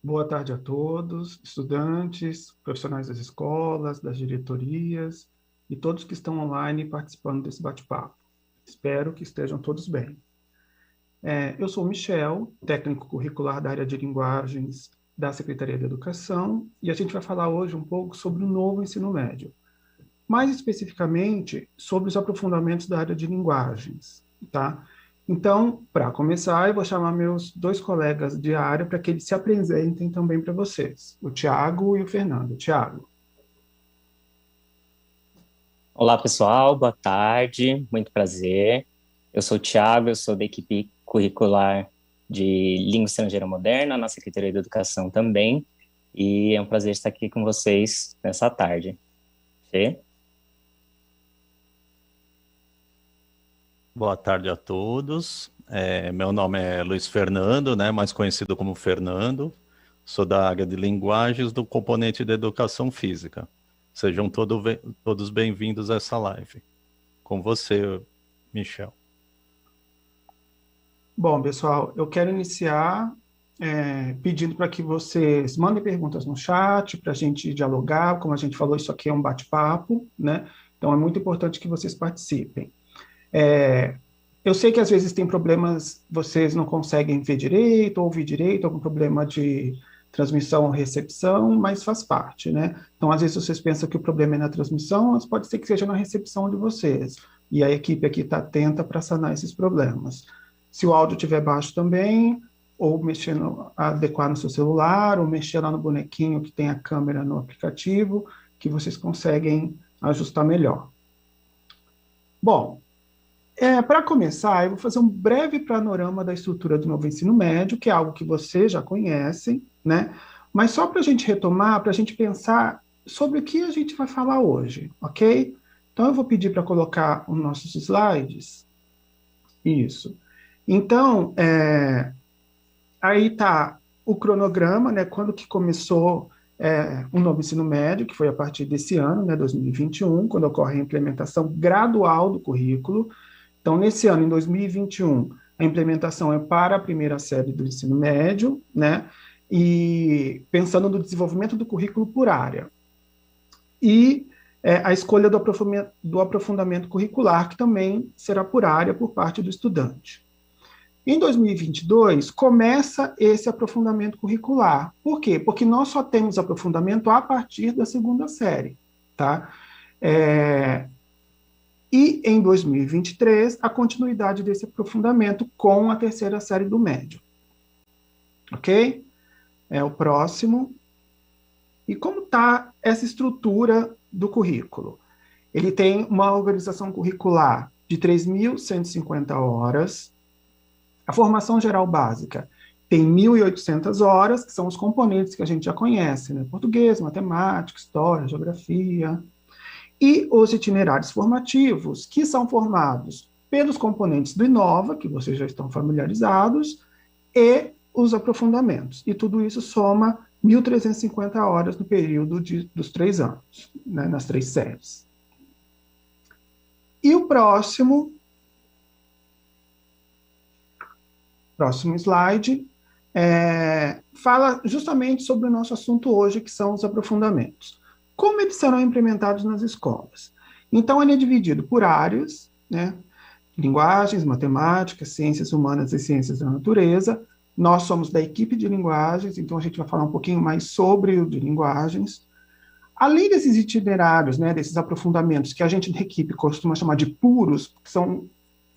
Boa tarde a todos, estudantes, profissionais das escolas, das diretorias e todos que estão online participando desse bate-papo. Espero que estejam todos bem. Eu sou o Michel, técnico curricular da área de linguagens da Secretaria de Educação, e a gente vai falar hoje um pouco sobre o novo ensino médio, mais especificamente sobre os aprofundamentos da área de linguagens, tá? Então, para começar, eu vou chamar meus dois colegas de área para que eles se apresentem também para vocês, o Tiago e o Fernando. Tiago. Olá, pessoal, boa tarde, muito prazer. Eu sou o Thiago, eu sou da equipe curricular de Língua Estrangeira Moderna, na Secretaria de Educação também, e é um prazer estar aqui com vocês nessa tarde. Fê? Boa tarde a todos. Meu nome é Luiz Fernando, né, mais conhecido como Fernando. Sou da área de linguagens do componente de educação física. Sejam todos bem-vindos a essa live. Com você, Michel. Bom, pessoal, eu quero iniciar pedindo para que vocês mandem perguntas no chat para a gente dialogar. Como a gente falou, isso aqui é um bate-papo, né? Então é muito importante que vocês participem. Eu sei que às vezes tem problemas, vocês não conseguem ver direito, ouvir direito, algum problema de transmissão ou recepção, mas faz parte, né? Então, às vezes vocês pensam que o problema é na transmissão, mas pode ser que seja na recepção de vocês. E a equipe aqui está atenta para sanar esses problemas. Se o áudio estiver baixo também, ou mexendo, adequar no seu celular, ou mexer lá no bonequinho que tem a câmera no aplicativo, que vocês conseguem ajustar melhor. Bom, para começar, eu vou fazer um breve panorama da estrutura do novo ensino médio, que é algo que vocês já conhecem, né? Mas só para a gente retomar, para a gente pensar sobre o que a gente vai falar hoje, ok? Então, eu vou pedir para colocar os nossos slides. Isso. Então, aí está o cronograma, né? Quando que começou o novo ensino médio, que foi a partir desse ano, né, 2021, quando ocorre a implementação gradual do currículo. Então, nesse ano, em 2021, a implementação é para a primeira série do ensino médio, né? E pensando no desenvolvimento do currículo por área. E a escolha do aprofundamento curricular, que também será por área por parte do estudante. Em 2022, começa esse aprofundamento curricular. Por quê? Porque nós só temos aprofundamento a partir da segunda série, tá? E em 2023, a continuidade desse aprofundamento com a terceira série do médio. Ok? É o próximo. E como está essa estrutura do currículo? Ele tem uma organização curricular de 3.150 horas. A formação geral básica tem 1.800 horas, que são os componentes que a gente já conhece, né? Português, matemática, história, geografia. E os itinerários formativos, que são formados pelos componentes do Inova, que vocês já estão familiarizados, e os aprofundamentos. E tudo isso soma 1.350 horas no período dos 3 anos, né, nas 3 séries. E o próximo slide fala justamente sobre o nosso assunto hoje, que são os aprofundamentos. Como eles serão implementados nas escolas? Então, ele é dividido por áreas, né? Linguagens, matemática, ciências humanas e ciências da natureza. Nós somos da equipe de linguagens, então a gente vai falar um pouquinho mais sobre o de linguagens. Além desses itinerários, né, desses aprofundamentos, que a gente da equipe costuma chamar de puros, que são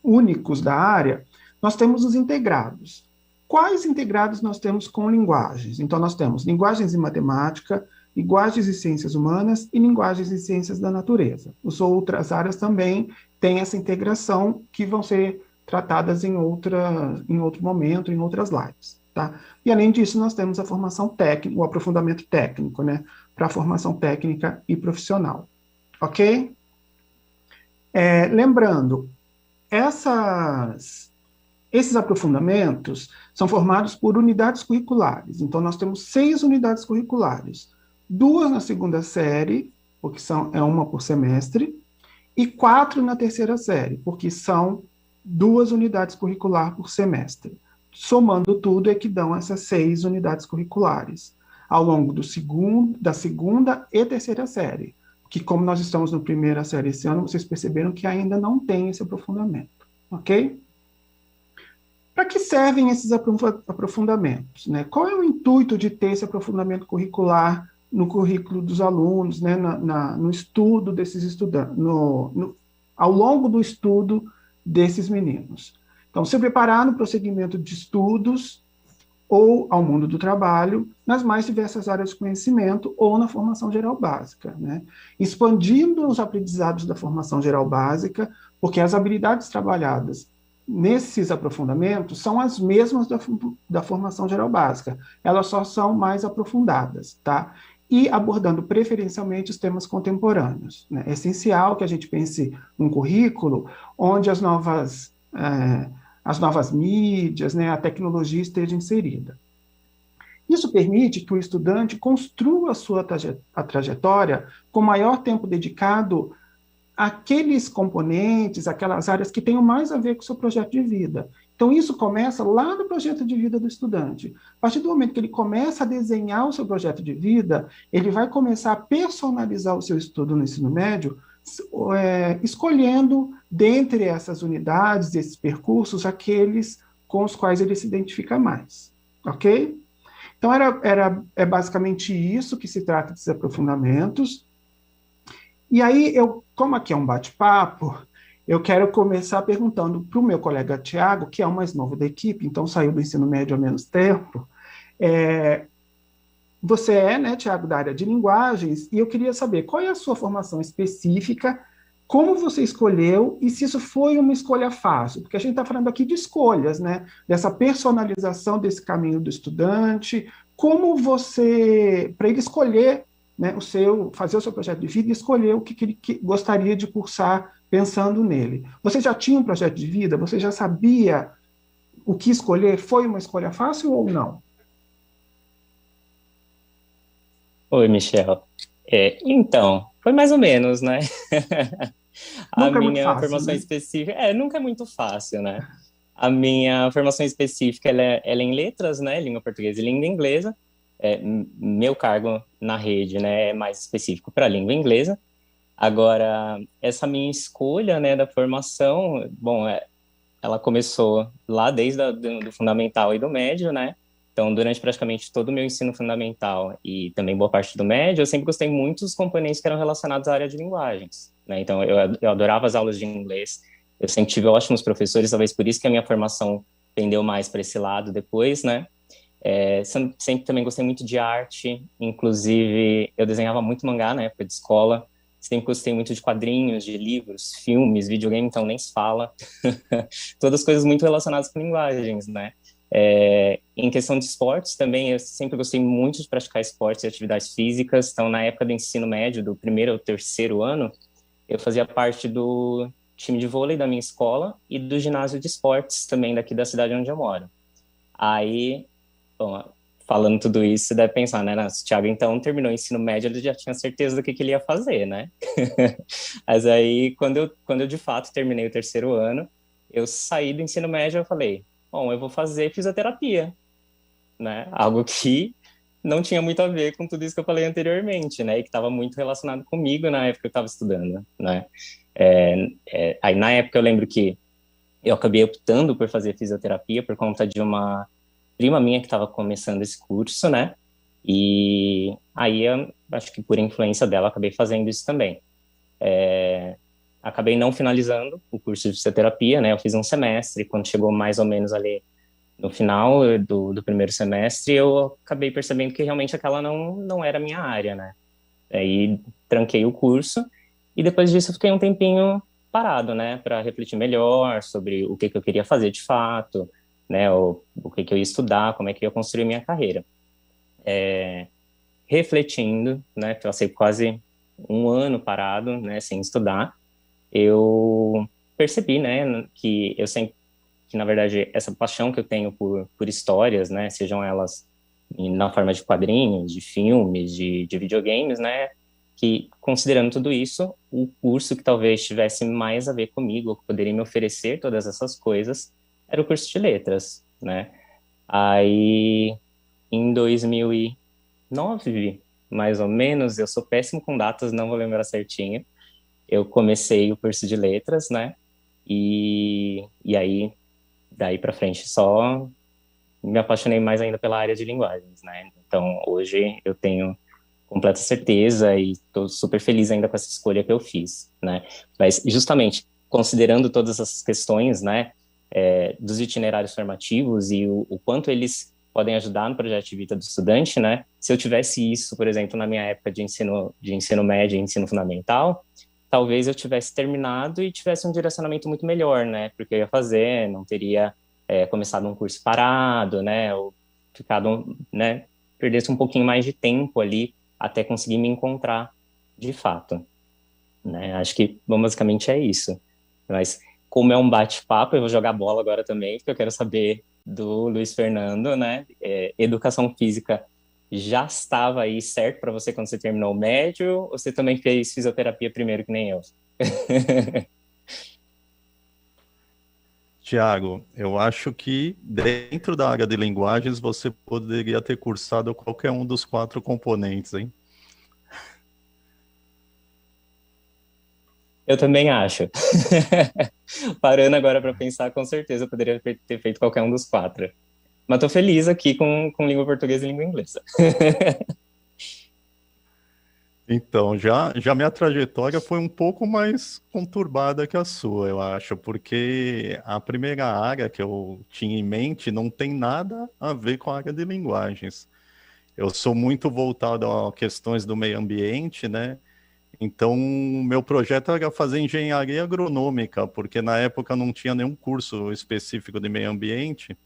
únicos da área, nós temos os integrados. Quais integrados nós temos com linguagens? Então, nós temos linguagens e matemática, linguagens e ciências humanas e linguagens e ciências da natureza. As outras áreas também têm essa integração que vão ser tratadas em outro momento, em outras lives. Tá? E, além disso, nós temos a formação técnica, o aprofundamento técnico, né, para a formação técnica e profissional. Ok? Lembrando, esses aprofundamentos são formados por unidades curriculares. Então, nós temos 6 unidades curriculares. 2 na segunda série, porque é uma por semestre, e 4 na terceira série, porque são 2 unidades curriculares por semestre. somando tudo é que dão essas 6 unidades curriculares, ao longo da segunda e terceira série, que como nós estamos na primeira série esse ano, vocês perceberam que ainda não tem esse aprofundamento, ok? Para que servem esses aprofundamentos, né? Qual é o intuito de ter esse aprofundamento curricular no currículo dos alunos, né? No estudo desses estudantes, ao longo do estudo desses meninos? Então, se preparar no prosseguimento de estudos ou ao mundo do trabalho, nas mais diversas áreas de conhecimento ou na formação geral básica, né? Expandindo os aprendizados da formação geral básica, porque as habilidades trabalhadas nesses aprofundamentos são as mesmas da formação geral básica, elas só são mais aprofundadas, tá? E abordando preferencialmente os temas contemporâneos, né? É essencial que a gente pense um currículo onde as novas mídias, né, a tecnologia esteja inserida. Isso permite que o estudante construa a trajetória com maior tempo dedicado àqueles componentes, aquelas áreas que tenham mais a ver com o seu projeto de vida. Então, isso começa lá no projeto de vida do estudante. A partir do momento que ele começa a desenhar o seu projeto de vida, ele vai começar a personalizar o seu estudo no ensino médio, escolhendo, dentre essas unidades, esses percursos, aqueles com os quais ele se identifica mais. Ok? Então, é basicamente isso que se trata desses aprofundamentos. E aí, como aqui é um bate-papo, eu quero começar perguntando para o meu colega Tiago, que é o mais novo da equipe, então saiu do ensino médio há menos tempo. Você é, né, Tiago, da área de linguagens, e eu queria saber qual é a sua formação específica, como você escolheu e se isso foi uma escolha fácil, porque a gente está falando aqui de escolhas, né, dessa personalização desse caminho do estudante, como você, para ele escolher, né, fazer o seu projeto de vida e escolher o que ele gostaria de cursar pensando nele. Você já tinha um projeto de vida? Você já sabia o que escolher? Foi uma escolha fácil ou não? Oi, Michel. Então, foi mais ou menos, né? A minha formação específica... nunca é muito fácil, né? A minha formação específica, ela é em letras, né? Língua portuguesa e língua inglesa. Meu cargo na rede, né, é mais específico para a língua inglesa. Agora, essa minha escolha, né, da formação, bom, ela começou lá desde do fundamental e do médio, né? Então, durante praticamente todo o meu ensino fundamental e também boa parte do médio, eu sempre gostei muito dos componentes que eram relacionados à área de linguagens, né? Então, eu adorava as aulas de inglês, eu sempre tive ótimos professores, talvez por isso que a minha formação pendeu mais para esse lado depois, né? Sempre também gostei muito de arte, inclusive eu desenhava muito mangá na época de escola, sempre gostei muito de quadrinhos, de livros, filmes, videogame, então nem se fala. Todas coisas muito relacionadas com linguagens, né? Em questão de esportes também, eu sempre gostei muito de praticar esportes e atividades físicas, então na época do ensino médio, do primeiro ao terceiro ano, eu fazia parte do time de vôlei da minha escola e do ginásio de esportes também daqui da cidade onde eu moro. Aí, bom, falando tudo isso, você deve pensar, né? O Thiago, então, terminou o ensino médio, ele já tinha certeza do que ele ia fazer, né? Mas aí, quando eu de fato terminei o terceiro ano, eu saí do ensino médio e eu falei, bom, eu vou fazer fisioterapia, né? Algo que não tinha muito a ver com tudo isso que eu falei anteriormente, né? E que estava muito relacionado comigo na época que eu estava estudando, né? Aí, na época, eu lembro que eu acabei optando por fazer fisioterapia por conta de uma prima minha que estava começando esse curso, né? E aí, eu acho que por influência dela, acabei fazendo isso também. Acabei não finalizando o curso de fisioterapia, né? Eu fiz um semestre, quando chegou mais ou menos ali no final do primeiro semestre, eu acabei percebendo que realmente aquela não era a minha área, né? Aí tranquei o curso e depois disso eu fiquei um tempinho parado, né? Para refletir melhor sobre o que eu queria fazer de fato, né? O que eu ia estudar, como é que eu ia construir minha carreira. Refletindo, né? Passei quase um ano parado, né? Sem estudar. Eu percebi, né? Que na verdade, essa paixão que eu tenho por histórias, né? Sejam elas na forma de quadrinhos, de filmes, de videogames, né? Que, considerando tudo isso, o curso que talvez tivesse mais a ver comigo, que poderia me oferecer todas essas coisas, era o curso de letras, né? Aí, em 2009, mais ou menos, eu sou péssimo com datas, não vou lembrar certinho, eu comecei o curso de letras, né? E aí, daí para frente, só me apaixonei mais ainda pela área de linguagens, né? Então, hoje eu tenho completa certeza e estou super feliz ainda com essa escolha que eu fiz, né? Mas, justamente, considerando todas essas questões, né, dos itinerários formativos e o quanto eles podem ajudar no projeto de vida do estudante, né? Se eu tivesse isso, por exemplo, na minha época de ensino médio e ensino fundamental, talvez eu tivesse terminado e tivesse um direcionamento muito melhor, né? Porque eu ia fazer, não teria começado um curso parado, né? Ou ficado, né? Perdesse um pouquinho mais de tempo ali até conseguir me encontrar de fato, né? Acho que basicamente é isso. Mas como é um bate-papo, eu vou jogar bola agora também, porque eu quero saber do Luiz Fernando, né? Educação física já estava aí certo para você quando você terminou o médio, ou você também fez fisioterapia primeiro que nem eu? Tiago, eu acho que dentro da área de linguagens você poderia ter cursado qualquer um dos 4 componentes, hein? Eu também acho. Parando agora para pensar, com certeza eu poderia ter feito qualquer um dos 4. Mas estou feliz aqui com língua portuguesa e língua inglesa. Então, já minha trajetória foi um pouco mais conturbada que a sua, eu acho, porque a primeira área que eu tinha em mente não tem nada a ver com a área de linguagens. Eu sou muito voltado a questões do meio ambiente, né? Então, meu projeto era fazer engenharia agronômica, porque na época não tinha nenhum curso específico de meio ambiente.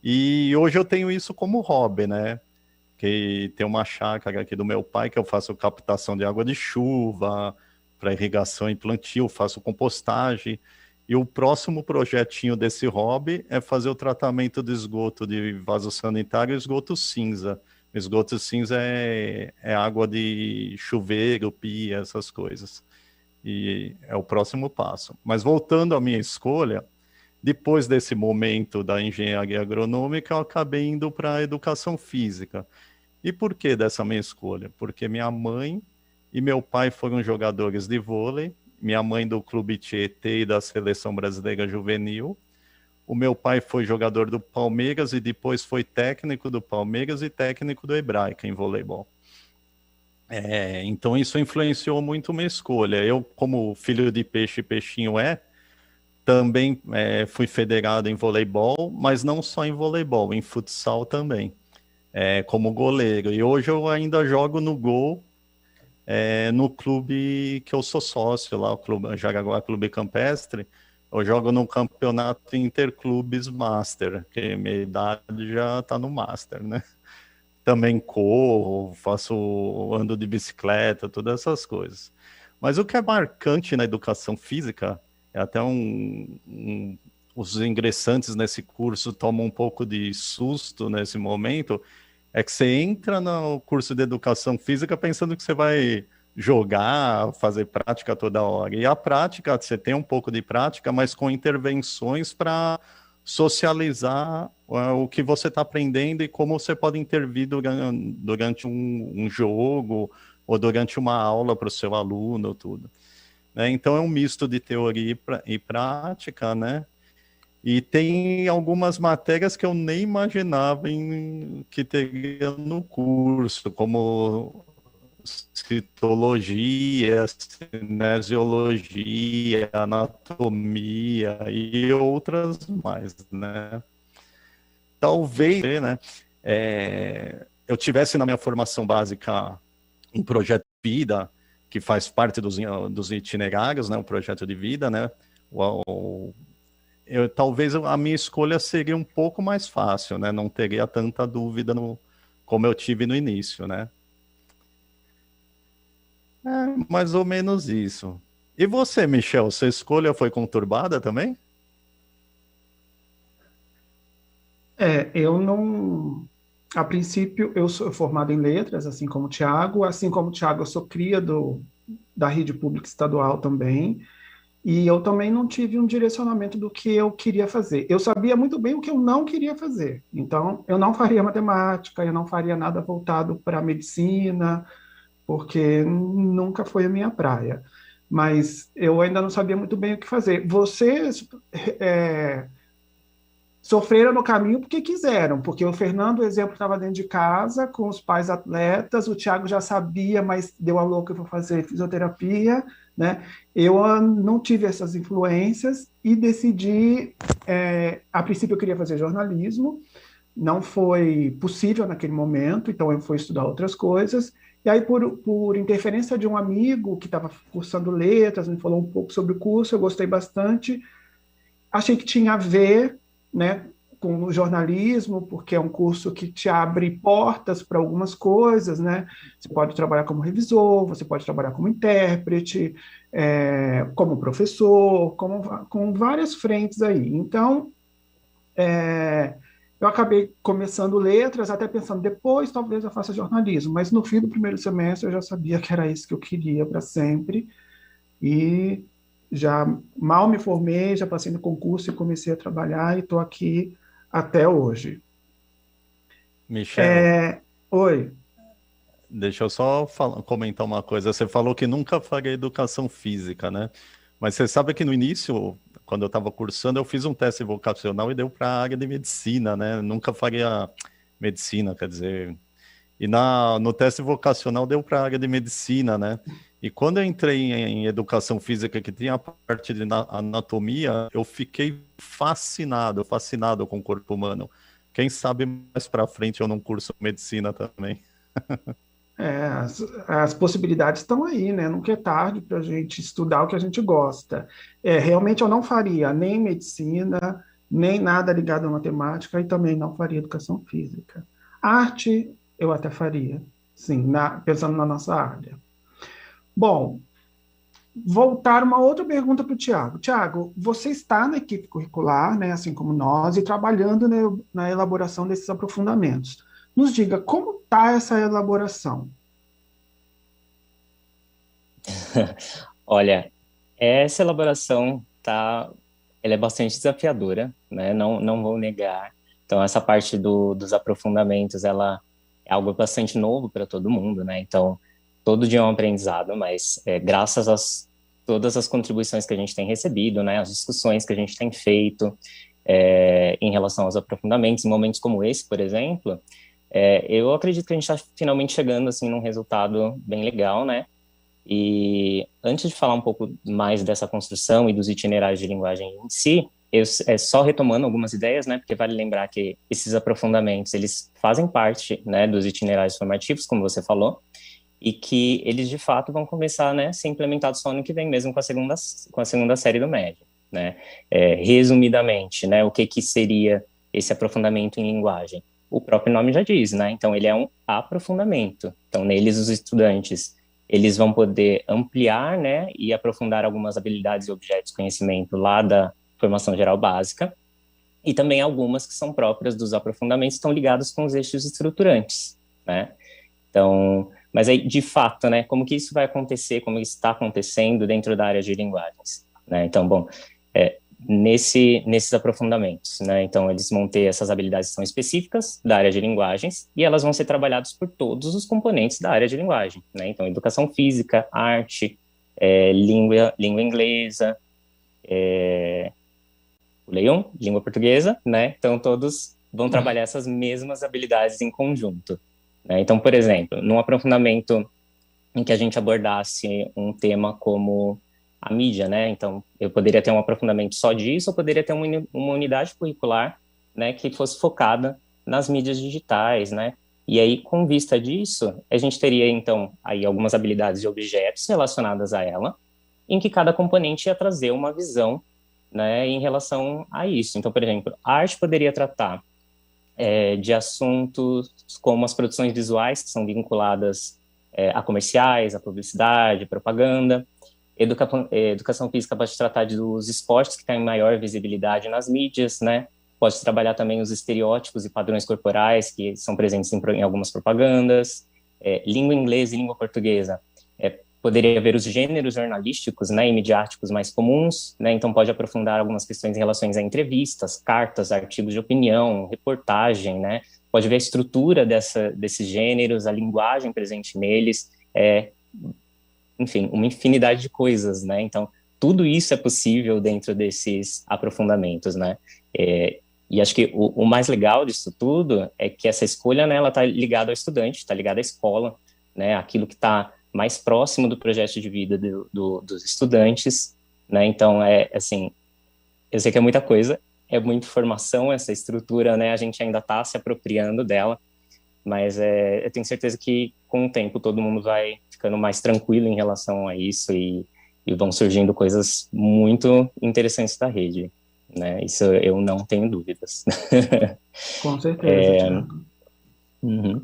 E hoje eu tenho isso como hobby, né? Que tem uma chácara aqui do meu pai que eu faço captação de água de chuva para irrigação e plantio, faço compostagem. E o próximo projetinho desse hobby é fazer o tratamento de esgoto de vaso sanitário e esgoto cinza. Esgoto cinza é água de chuveiro, pia, essas coisas. E é o próximo passo. Mas voltando à minha escolha, depois desse momento da engenharia agronômica, eu acabei indo para a educação física. E por que dessa minha escolha? Porque minha mãe e meu pai foram jogadores de vôlei, minha mãe do Clube Tietê e da Seleção Brasileira Juvenil. O meu pai foi jogador do Palmeiras e depois foi técnico do Palmeiras e técnico do Hebraica em voleibol. Então isso influenciou muito minha escolha. Eu, como filho de peixe, peixinho também fui federado em voleibol, mas não só em voleibol, em futsal também, como goleiro. E hoje eu ainda jogo no gol, no clube que eu sou sócio, lá o clube Jaraguá Clube Campestre. Eu jogo no campeonato Interclubes Master, que minha idade já está no Master, né? Também corro, ando de bicicleta, todas essas coisas. Mas o que é marcante na educação física, é até os ingressantes nesse curso tomam um pouco de susto nesse momento, é que você entra no curso de educação física pensando que você vai jogar, fazer prática toda hora. E a prática, você tem um pouco de prática, mas com intervenções para socializar o que você está aprendendo e como você pode intervir durante um jogo ou durante uma aula para o seu aluno, tudo. Então é um misto de teoria e prática, né? E tem algumas matérias que eu nem imaginava que teria no curso, como citologia, cinesiologia, anatomia e outras mais, né? Talvez, né, eu tivesse na minha formação básica um projeto de vida que faz parte dos itinerários, né, um projeto de vida, né? Talvez a minha escolha seria um pouco mais fácil, né? Não teria tanta dúvida como eu tive no início, né? Mais ou menos isso. E você, Michel, sua escolha foi conturbada também? Eu não. A princípio, eu sou formado em letras, assim como o Tiago. Assim como o Tiago, eu sou cria da rede pública estadual também. E eu também não tive um direcionamento do que eu queria fazer. Eu sabia muito bem o que eu não queria fazer. Então, eu não faria matemática, eu não faria nada voltado para medicina, porque nunca foi a minha praia. Mas eu ainda não sabia muito bem o que fazer. Vocês sofreram no caminho porque quiseram, porque o Fernando, o exemplo, estava dentro de casa com os pais atletas, o Thiago já sabia, mas deu a louca para fazer fisioterapia, né? Eu não tive essas influências e decidi, a princípio eu queria fazer jornalismo, não foi possível naquele momento, então eu fui estudar outras coisas, e aí por interferência de um amigo que estava cursando letras, me falou um pouco sobre o curso, eu gostei bastante, achei que tinha a ver, né, com o jornalismo, porque é um curso que te abre portas para algumas coisas, né? Você pode trabalhar como revisor, você pode trabalhar como intérprete, como professor, com várias frentes aí. Então, eu acabei começando letras, até pensando, depois talvez eu faça jornalismo, mas no fim do primeiro semestre eu já sabia que era isso que eu queria para sempre, e já mal me formei, já passei no concurso e comecei a trabalhar e estou aqui até hoje. Michel, Oi. deixa eu só comentar uma coisa. Você falou que nunca faria educação física, né? Mas você sabe que no início, quando eu estava cursando, eu fiz um teste vocacional e deu para a área de medicina, né? Nunca faria medicina, quer dizer. E no teste vocacional deu para a área de medicina, né? E quando eu entrei em educação física, que tinha a parte de anatomia, eu fiquei fascinado com o corpo humano. Quem sabe mais para frente eu não curso medicina também. As possibilidades estão aí, né? Nunca é tarde para a gente estudar o que a gente gosta. Realmente eu não faria nem medicina, nem nada ligado à matemática e também não faria educação física. Arte, eu até faria, sim, pensando na nossa área. Bom, voltar uma outra pergunta para o Tiago. Tiago, você está na equipe curricular, né, assim como nós, e trabalhando na elaboração desses aprofundamentos. Nos diga como está essa elaboração. Olha, essa elaboração ela é bastante desafiadora, né? Não vou negar. Então, essa parte dos aprofundamentos, ela é algo bastante novo para todo mundo, né? Então, todo dia é um aprendizado, mas graças a todas as contribuições que a gente tem recebido, né? As discussões que a gente tem feito em relação aos aprofundamentos, em momentos como esse, por exemplo, eu acredito que a gente está finalmente chegando, assim, num resultado bem legal, né? E antes de falar um pouco mais dessa construção e dos itinerários de linguagem em si, só retomando algumas ideias, né, porque vale lembrar que esses aprofundamentos, eles fazem parte, né, dos itinerários formativos, como você falou, e que eles, de fato, vão começar, né, a ser implementados só ano que vem mesmo com a segunda série do médio, né. Resumidamente, né, o que seria esse aprofundamento em linguagem? O próprio nome já diz, né, então ele é um aprofundamento. Então, neles, os estudantes eles vão poder ampliar, né, e aprofundar algumas habilidades e objetos de conhecimento lá da formação geral básica, e também algumas que são próprias dos aprofundamentos, estão ligadas com os eixos estruturantes, né. Então, mas aí, de fato, né, como que isso vai acontecer, como isso está acontecendo dentro da área de linguagens, né. Então, bom, nesses aprofundamentos, né? Então, eles vão ter essas habilidades que são específicas da área de linguagens e elas vão ser trabalhadas por todos os componentes da área de linguagem, né? Então, educação física, arte, língua inglesa, língua portuguesa, né? Então, todos vão trabalhar essas mesmas habilidades em conjunto, né? Então, por exemplo, num aprofundamento em que a gente abordasse um tema como a mídia, né? Então, eu poderia ter um aprofundamento só disso, ou poderia ter uma unidade curricular, né, que fosse focada nas mídias digitais, né? E aí, com vista disso, a gente teria, então, aí algumas habilidades e objetos relacionadas a ela, em que cada componente ia trazer uma visão, né, em relação a isso. Então, por exemplo, a arte poderia tratar de assuntos como as produções visuais, que são vinculadas a comerciais, a publicidade, propaganda. Educação física pode tratar dos esportes que têm maior visibilidade nas mídias, né? Pode trabalhar também os estereótipos e padrões corporais que são presentes em algumas propagandas. Língua inglesa e língua portuguesa poderia ver os gêneros jornalísticos, né, e midiáticos mais comuns, né, então pode aprofundar algumas questões em relação a entrevistas, cartas, artigos de opinião, reportagem, né, pode ver a estrutura desses gêneros, a linguagem presente neles, enfim, uma infinidade de coisas, né, então tudo isso é possível dentro desses aprofundamentos, né, e acho que o mais legal disso tudo é que essa escolha, né, ela está ligada ao estudante, está ligada à escola, né, aquilo que está mais próximo do projeto de vida dos estudantes, né, então assim, eu sei que é muita coisa, é muita informação, essa estrutura, né, a gente ainda está se apropriando dela, mas eu tenho certeza que com o tempo todo mundo vai ficando mais tranquilo em relação a isso e vão surgindo coisas muito interessantes da rede, né, isso eu não tenho dúvidas. Com certeza, Thiago. Uhum.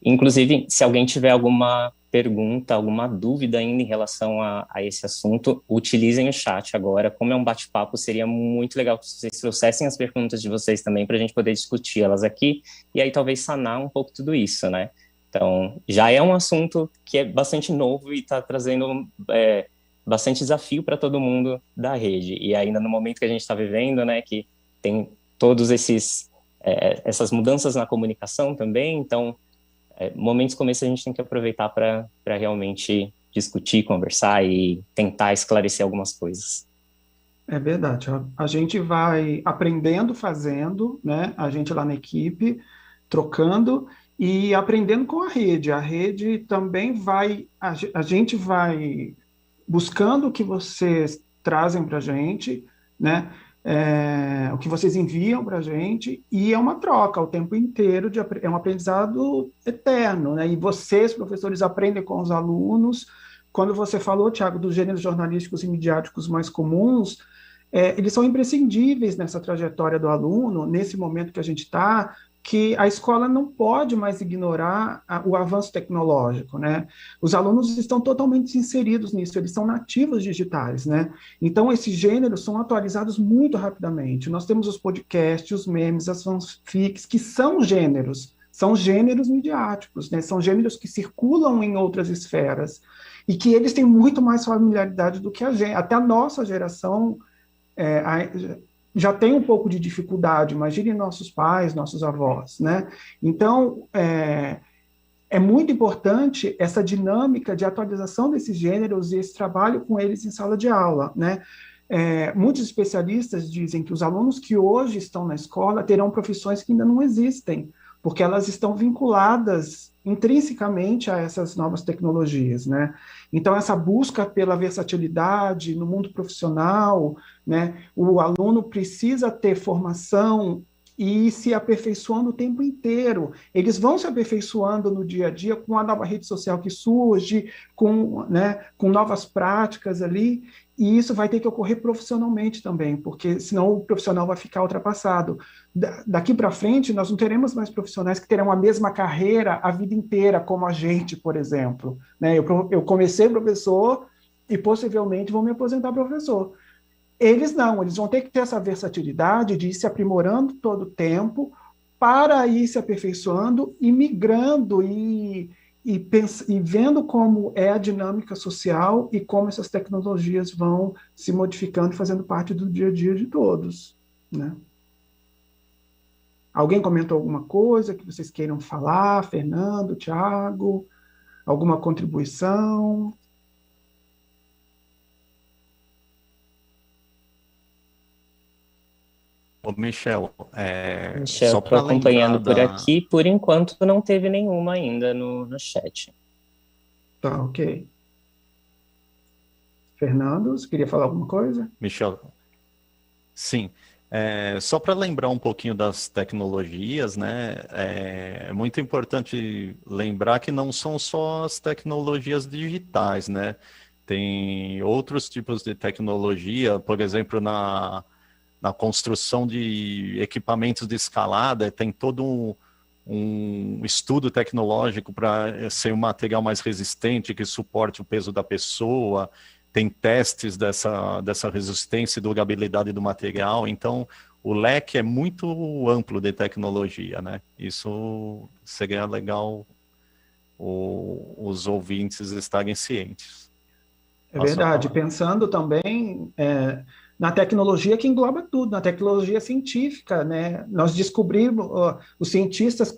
Inclusive, se alguém tiver alguma pergunta, alguma dúvida ainda em relação a esse assunto, utilizem o chat agora. Como é um bate-papo, seria muito legal que vocês trouxessem as perguntas de vocês também para a gente poder discutir elas aqui e aí talvez sanar um pouco tudo isso, né? Então, já é um assunto que é bastante novo e está trazendo bastante desafio para todo mundo da rede. E ainda no momento que a gente está vivendo, né, que tem todos essas mudanças na comunicação também, então momentos como esse a gente tem que aproveitar para realmente discutir, conversar e tentar esclarecer algumas coisas. É verdade. A gente vai aprendendo fazendo, né? A gente lá na equipe, trocando e aprendendo com a rede. A rede também a gente vai buscando o que vocês trazem para a gente, né? O que vocês enviam para a gente, e é uma troca o tempo inteiro, é um aprendizado eterno, né? E vocês, professores, aprendem com os alunos. Quando você falou, Thiago, dos gêneros jornalísticos e midiáticos mais comuns, eles são imprescindíveis nessa trajetória do aluno, nesse momento que a gente está, que a escola não pode mais ignorar o avanço tecnológico, né? Os alunos estão totalmente inseridos nisso, eles são nativos digitais, né? Então, esses gêneros são atualizados muito rapidamente. Nós temos os podcasts, os memes, as fanfics, que são gêneros midiáticos, né? São gêneros que circulam em outras esferas e que eles têm muito mais familiaridade do que a gente. Até a nossa geração já tem um pouco de dificuldade, imagine nossos pais, nossos avós, né? Então, é muito importante essa dinâmica de atualização desses gêneros e esse trabalho com eles em sala de aula, né? Muitos especialistas dizem que os alunos que hoje estão na escola terão profissões que ainda não existem, porque elas estão vinculadas intrinsecamente a essas novas tecnologias, né? Então, essa busca pela versatilidade no mundo profissional, né? O aluno precisa ter formação e se aperfeiçoando o tempo inteiro. Eles vão se aperfeiçoando no dia a dia com a nova rede social que surge, com novas práticas ali, e isso vai ter que ocorrer profissionalmente também, porque senão o profissional vai ficar ultrapassado. Daqui para frente, nós não teremos mais profissionais que terão a mesma carreira a vida inteira, como a gente, por exemplo, né? Eu comecei professor e possivelmente vou me aposentar professor. Eles não, eles vão ter que ter essa versatilidade de ir se aprimorando todo o tempo para ir se aperfeiçoando e migrando e vendo como é a dinâmica social e como essas tecnologias vão se modificando e fazendo parte do dia a dia de todos, né? Alguém comentou alguma coisa que vocês queiram falar? Fernando, Thiago, alguma contribuição? Ô, Michel, Michel, só estou para lembrar acompanhando por aqui, por enquanto não teve nenhuma ainda no chat. Tá, ok. Fernando, você queria falar alguma coisa? Michel, sim. Só para lembrar um pouquinho das tecnologias, né? É muito importante lembrar que não são só as tecnologias digitais, né? Tem outros tipos de tecnologia, por exemplo, na construção de equipamentos de escalada, tem todo um estudo tecnológico para ser um material mais resistente, que suporte o peso da pessoa, tem testes dessa resistência e durabilidade do material, então o leque é muito amplo de tecnologia, né? Isso seria legal os ouvintes estarem cientes. É verdade. Pensando também na tecnologia que engloba tudo, na tecnologia científica, né? Nós descobrimos, os cientistas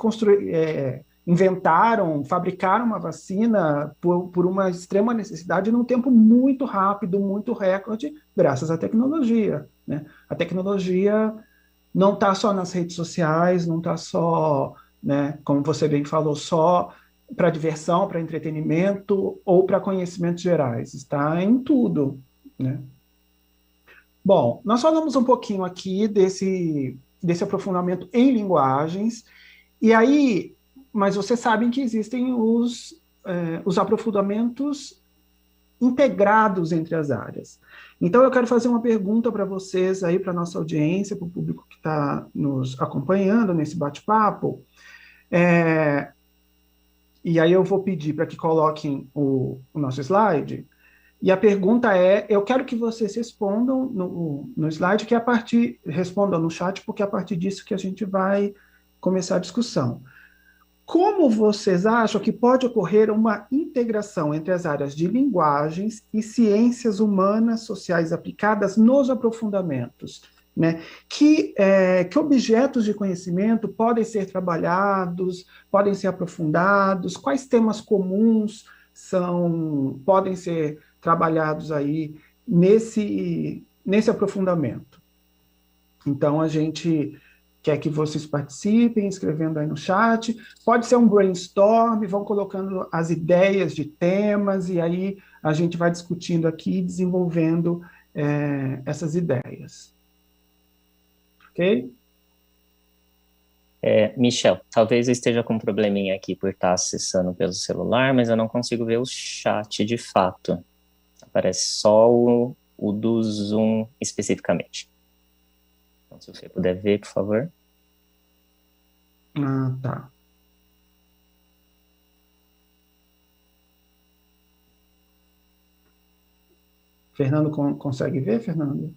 inventaram, fabricaram uma vacina por uma extrema necessidade num tempo muito rápido, muito recorde, graças à tecnologia, né? A tecnologia não está só nas redes sociais, não está só, né, como você bem falou, só para diversão, para entretenimento ou para conhecimentos gerais, está em tudo, né? Bom, nós falamos um pouquinho aqui desse aprofundamento em linguagens, e aí, mas vocês sabem que existem os aprofundamentos integrados entre as áreas. Então, eu quero fazer uma pergunta para vocês aí, para a nossa audiência, para o público que está nos acompanhando nesse bate-papo. E aí eu vou pedir para que coloquem o nosso slide. E a pergunta é, eu quero que vocês respondam no slide, respondam no chat, porque é a partir disso que a gente vai começar a discussão. Como vocês acham que pode ocorrer uma integração entre as áreas de linguagens e ciências humanas sociais aplicadas nos aprofundamentos, né? Que objetos de conhecimento podem ser trabalhados, podem ser aprofundados, quais temas comuns podem ser trabalhados aí nesse aprofundamento. Então, a gente quer que vocês participem, escrevendo aí no chat. Pode ser um brainstorm, vão colocando as ideias de temas, e aí a gente vai discutindo aqui, desenvolvendo essas ideias. Ok? Michel, talvez eu esteja com um probleminha aqui por estar acessando pelo celular, mas eu não consigo ver o chat de fato. Aparece só o do Zoom especificamente. Então, se você puder ver, por favor. Ah, tá. Fernando, consegue ver, Fernando?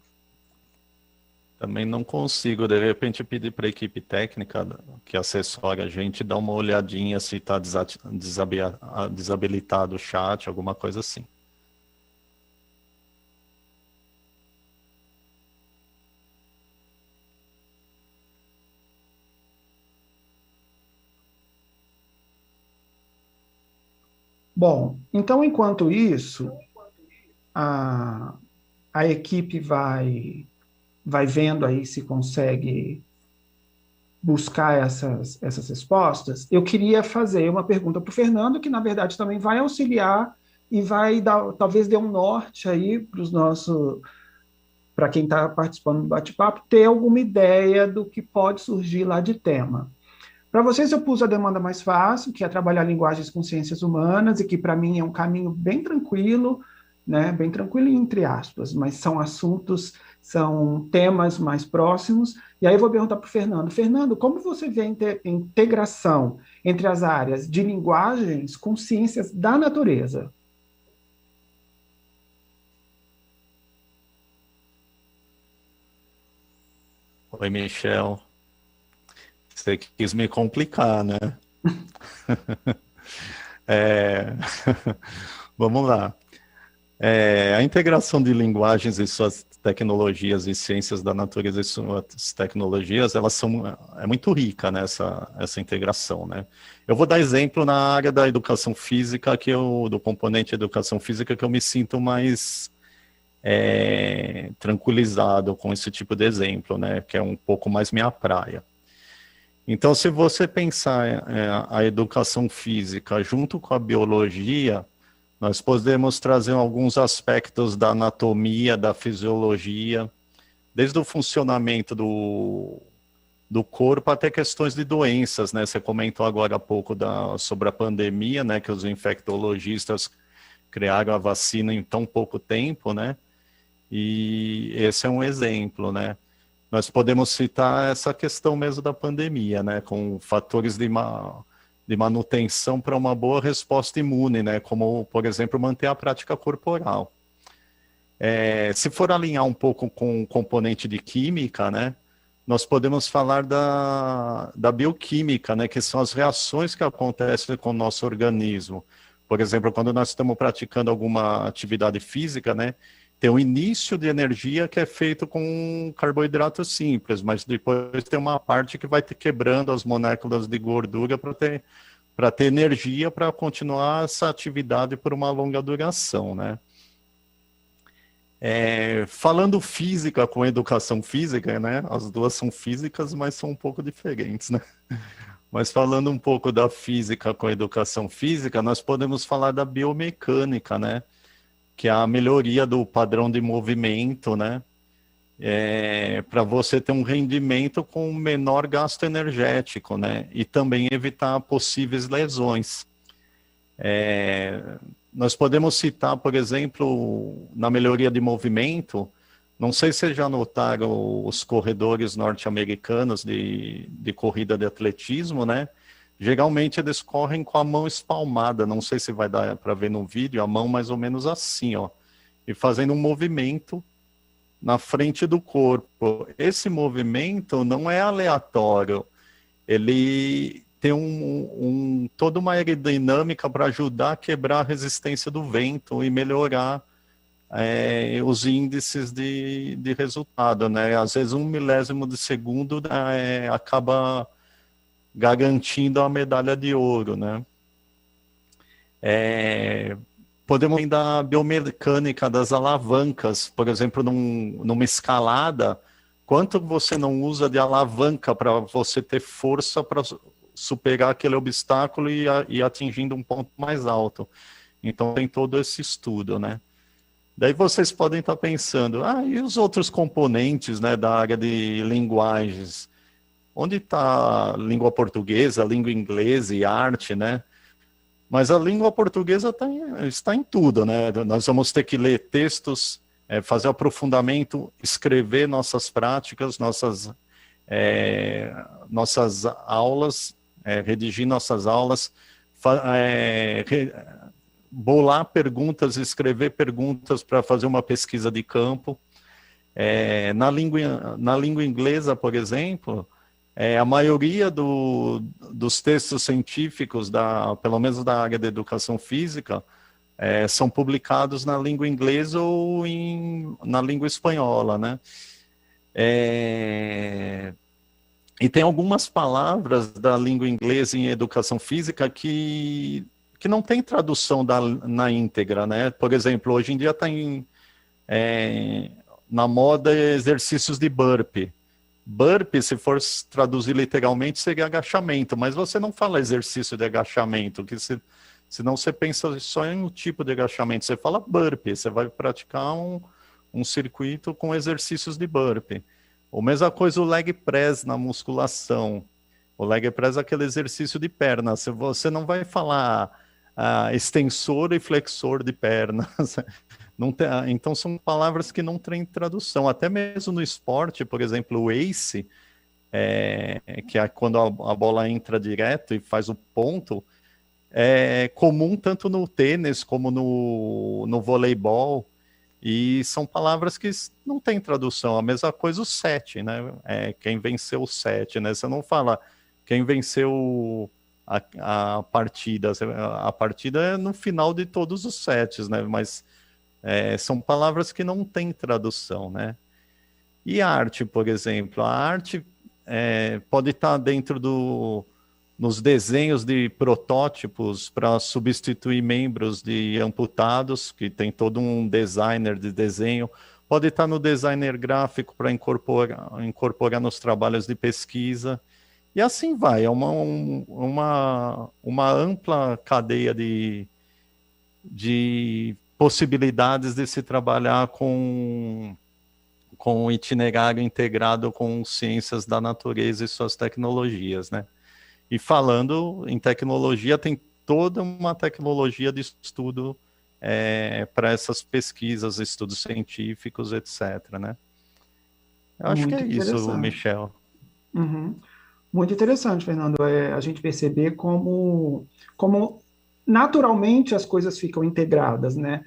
Também não consigo. De repente, pedir para a equipe técnica que assessora a gente dar uma olhadinha se está desabilitado o chat, alguma coisa assim. Bom, então, enquanto isso, a equipe vai vendo aí se consegue buscar essas respostas. Eu queria fazer uma pergunta para o Fernando, que, na verdade, também vai auxiliar e vai talvez dê um norte aí para quem está participando do bate-papo, ter alguma ideia do que pode surgir lá de tema. Para vocês, eu pus a demanda mais fácil, que é trabalhar linguagens com ciências humanas, e que para mim é um caminho bem tranquilo, né? Bem tranquilo entre aspas, mas são temas mais próximos. E aí eu vou perguntar para o Fernando. Fernando, como você vê a integração entre as áreas de linguagens com ciências da natureza? Oi, Michel. Você quis me complicar, né? Vamos lá. A integração de linguagens e suas tecnologias e ciências da natureza e suas tecnologias, é muito rica, né, essa integração, né? Eu vou dar exemplo na área da educação física, do componente educação física, que eu me sinto mais tranquilizado com esse tipo de exemplo, né, que é um pouco mais minha praia. Então, se você pensar a educação física junto com a biologia, nós podemos trazer alguns aspectos da anatomia, da fisiologia, desde o funcionamento do corpo até questões de doenças, né? Você comentou agora há pouco sobre a pandemia, né? Que os infectologistas criaram a vacina em tão pouco tempo, né? E esse é um exemplo, né? Nós podemos citar essa questão mesmo da pandemia, né, com fatores de manutenção para uma boa resposta imune, né, como, por exemplo, manter a prática corporal. Se for alinhar um pouco com o componente de química, né, nós podemos falar da bioquímica, né, que são as reações que acontecem com o nosso organismo, Por exemplo, quando nós estamos praticando alguma atividade física, né, tem um início de energia que é feito com carboidrato simples, mas depois tem uma parte que vai ter quebrando as moléculas de gordura para ter energia para continuar essa atividade por uma longa duração, né? Falando física com educação física, né? As duas são físicas, mas são um pouco diferentes, né? Mas falando um pouco da física com educação física, nós podemos falar da biomecânica, né? Que é a melhoria do padrão de movimento, né? Para você ter um rendimento com menor gasto energético, né? E também evitar possíveis lesões. Nós podemos citar, por exemplo, na melhoria de movimento, não sei se vocês já notaram os corredores norte-americanos de corrida de atletismo, né? Geralmente eles correm com a mão espalmada, não sei se vai dar para ver no vídeo, a mão mais ou menos assim, ó, e fazendo um movimento na frente do corpo. Esse movimento não é aleatório, ele tem toda uma aerodinâmica para ajudar a quebrar a resistência do vento e melhorar os índices de resultado, né? Às vezes 1 milésimo de segundo acaba garantindo a medalha de ouro, né? Podemos ainda a biomecânica das alavancas, por exemplo, numa escalada, quanto você não usa de alavanca para você ter força para superar aquele obstáculo e ir atingindo um ponto mais alto. Então tem todo esse estudo, né? Daí vocês podem estar pensando, e os outros componentes, né, da área de linguagens? Onde está a língua portuguesa, a língua inglesa e arte, né? Mas a língua portuguesa está em tudo, né? Nós vamos ter que ler textos, fazer aprofundamento, escrever nossas práticas, nossas aulas, redigir nossas aulas, bolar perguntas, escrever perguntas para fazer uma pesquisa de campo. Na língua inglesa, por exemplo, a maioria dos textos científicos, pelo menos da área da educação física, são publicados na língua inglesa ou na língua espanhola, né? E tem algumas palavras da língua inglesa em educação física que não tem tradução na íntegra, né? Por exemplo, hoje em dia está na moda exercícios de burpee. Burpee, se for traduzir literalmente, seria agachamento, mas você não fala exercício de agachamento, senão você pensa só em um tipo de agachamento. Você fala burpee, você vai praticar um circuito com exercícios de burpee. A mesma coisa o leg press na musculação. O leg press é aquele exercício de perna. Você não vai falar extensor e flexor de pernas. Então são palavras que não têm tradução. Até mesmo no esporte, por exemplo, o ace, que é quando a bola entra direto e faz o ponto, é comum tanto no tênis como no voleibol. E são palavras que não têm tradução. A mesma coisa o set, né? Quem venceu o set, né? Você não fala quem venceu a partida. A partida é no final de todos os sets, né? Mas são palavras que não têm tradução, né? E a arte, por exemplo. A arte pode estar dentro nos desenhos de protótipos para substituir membros de amputados, que tem todo um designer de desenho. Pode estar no designer gráfico para incorporar nos trabalhos de pesquisa. E assim vai, é uma ampla cadeia de possibilidades de se trabalhar com um itinerário integrado com ciências da natureza e suas tecnologias, né? E falando em tecnologia, tem toda uma tecnologia de estudo para essas pesquisas, estudos científicos, etc., né? Eu acho que é isso, Michel. Uhum. Muito interessante, Fernando, a gente perceber como naturalmente as coisas ficam integradas, né?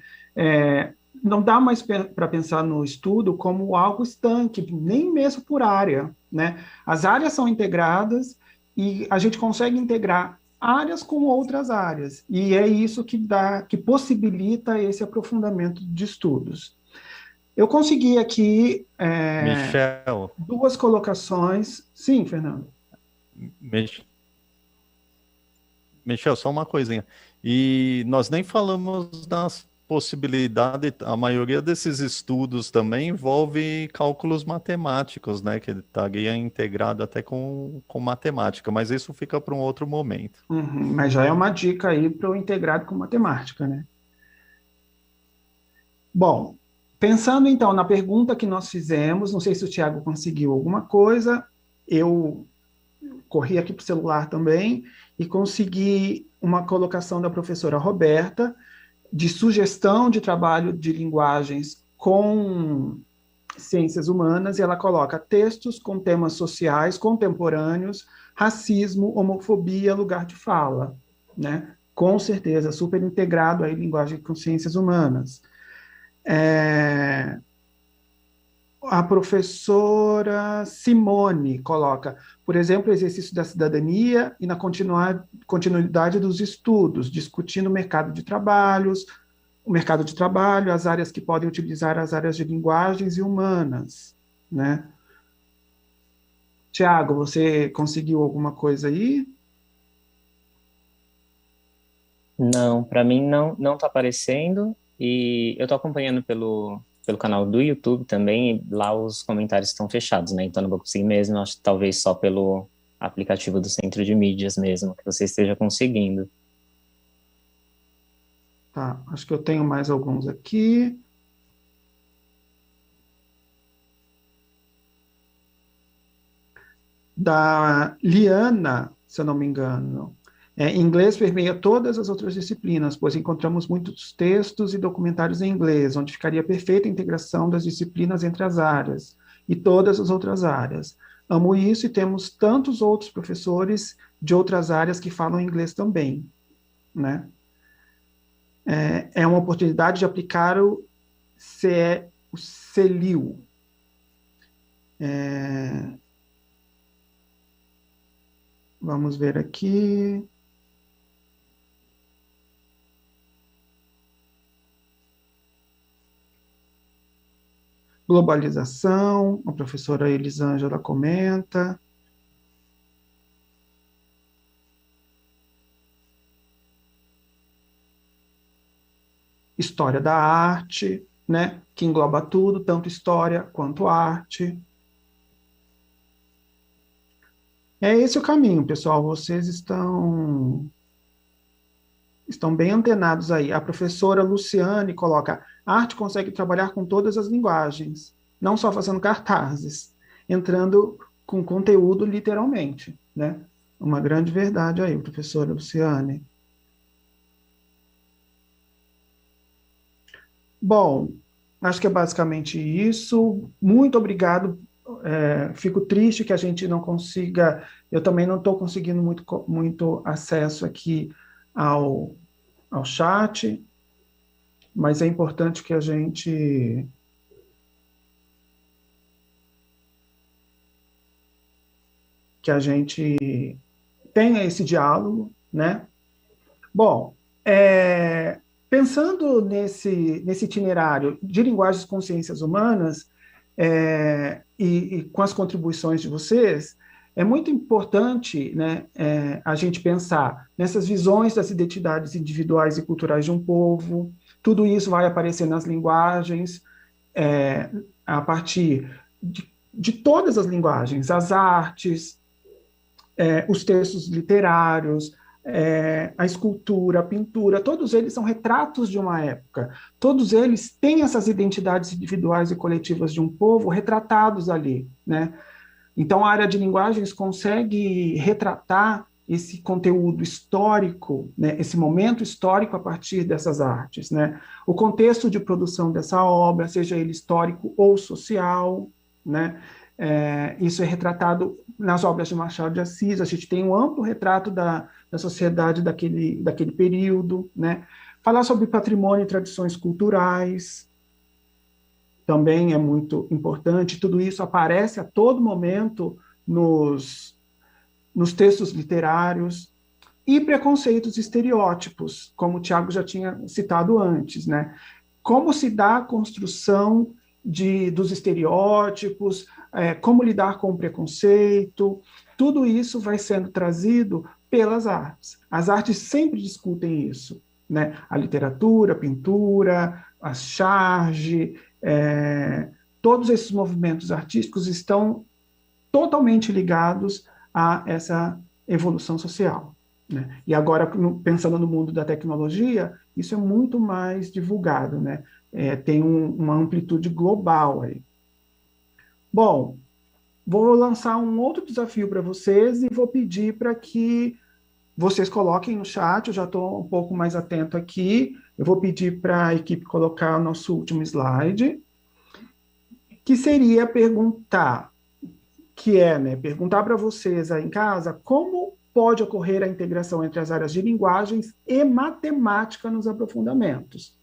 Não dá mais para pensar no estudo como algo estanque, nem mesmo por área, né? As áreas são integradas e a gente consegue integrar áreas com outras áreas. E é isso que possibilita esse aprofundamento de estudos. Eu consegui aqui Michel, duas colocações. Sim, Fernando. Michel, só uma coisinha. E nós nem falamos das possibilidades, a maioria desses estudos também envolve cálculos matemáticos, né? Que estaria integrado até com matemática, mas isso fica para um outro momento. Uhum, mas já é uma dica aí para o integrado com matemática, né? Bom, pensando então na pergunta que nós fizemos, não sei se o Tiago conseguiu alguma coisa, eu corri aqui para o celular também e consegui uma colocação da professora Roberta de sugestão de trabalho de linguagens com ciências humanas, e ela coloca textos com temas sociais contemporâneos, racismo, homofobia, lugar de fala, né? Com certeza, super integrado aí linguagem com ciências humanas. A professora Simone coloca, por exemplo, o exercício da cidadania e na continuidade dos estudos, discutindo o mercado de trabalho, as áreas que podem utilizar as áreas de linguagens e humanas, né? Tiago, você conseguiu alguma coisa aí? Não, para mim não está aparecendo, e eu estou acompanhando pelo canal do YouTube também, e lá os comentários estão fechados, né? Então não vou conseguir mesmo, acho que talvez só pelo aplicativo do Centro de Mídias mesmo, que você esteja conseguindo. Tá, acho que eu tenho mais alguns aqui. Da Liana, se eu não me engano. Inglês permeia todas as outras disciplinas, pois encontramos muitos textos e documentários em inglês, onde ficaria perfeita a integração das disciplinas entre as áreas e todas as outras áreas. Amo isso e temos tantos outros professores de outras áreas que falam inglês também, né? É uma oportunidade de aplicar o CELIU. Vamos ver aqui. Globalização, a professora Elisângela comenta. História da arte, né, que engloba tudo, tanto história quanto arte. É esse o caminho, pessoal. Vocês estão bem antenados aí. A professora Luciane coloca: a arte consegue trabalhar com todas as linguagens, não só fazendo cartazes, entrando com conteúdo literalmente, né? Uma grande verdade aí, professora Luciane. Bom, acho que é basicamente isso. Muito obrigado. Fico triste que a gente não consiga. Eu também não estou conseguindo muito acesso aqui ao chat, mas é importante que a gente tenha esse diálogo, né? Bom, pensando nesse itinerário de linguagens com ciências humanas, e com as contribuições de vocês, é muito importante, né, a gente pensar nessas visões das identidades individuais e culturais de um povo. Tudo isso vai aparecer nas linguagens, a partir de todas as linguagens, as artes, os textos literários, a escultura, a pintura, todos eles são retratos de uma época. Todos eles têm essas identidades individuais e coletivas de um povo retratados ali, né? Então, a área de linguagens consegue retratar esse conteúdo histórico, né, esse momento histórico a partir dessas artes, né? O contexto de produção dessa obra, seja ele histórico ou social, né? Isso é retratado nas obras de Machado de Assis. A gente tem um amplo retrato da sociedade daquele período, né? Falar sobre patrimônio e tradições culturais também é muito importante. Tudo isso aparece a todo momento nos textos literários. E preconceitos e estereótipos, como o Tiago já tinha citado antes, né? Como se dá a construção dos estereótipos, como lidar com o preconceito, tudo isso vai sendo trazido pelas artes. As artes sempre discutem isso, né? A literatura, a pintura, a charge, todos esses movimentos artísticos estão totalmente ligados a essa evolução social, né? E agora, pensando no mundo da tecnologia, isso é muito mais divulgado, né? Tem uma amplitude global aí. Bom, vou lançar um outro desafio para vocês e vou pedir para que vocês coloquem no chat. Eu já estou um pouco mais atento aqui. Eu vou pedir para a equipe colocar o nosso último slide, que seria perguntar, né, perguntar para vocês aí em casa como pode ocorrer a integração entre as áreas de linguagens e matemática nos aprofundamentos.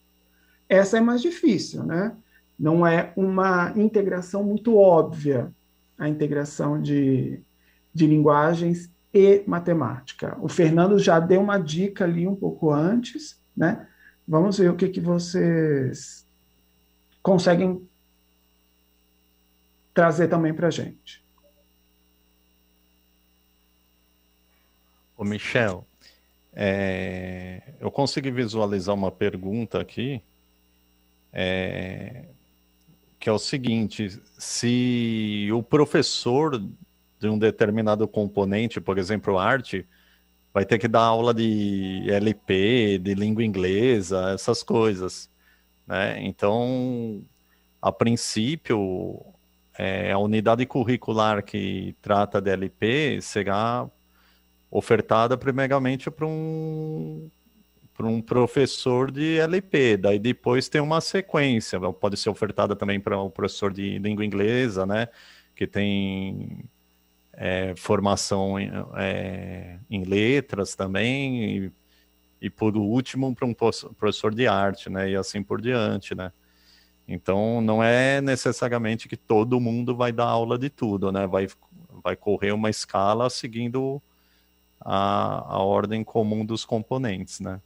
Essa é mais difícil, né? Não é uma integração muito óbvia, a integração de linguagens e matemática. O Fernando já deu uma dica ali um pouco antes, né? Vamos ver o que vocês conseguem trazer também para a gente. Ô, Michel, eu consegui visualizar uma pergunta aqui, que é o seguinte: se o professor de um determinado componente, por exemplo, arte, vai ter que dar aula de LP, de língua inglesa, essas coisas, né? Então, a princípio, a unidade curricular que trata de LP será ofertada primeiramente para um professor de LP, daí depois tem uma sequência, pode ser ofertada também para um professor de língua inglesa, né, que tem formação em letras também, e por último para um professor de arte, né, e assim por diante, né. Então não é necessariamente que todo mundo vai dar aula de tudo, né, vai correr uma escala seguindo a ordem comum dos componentes, né.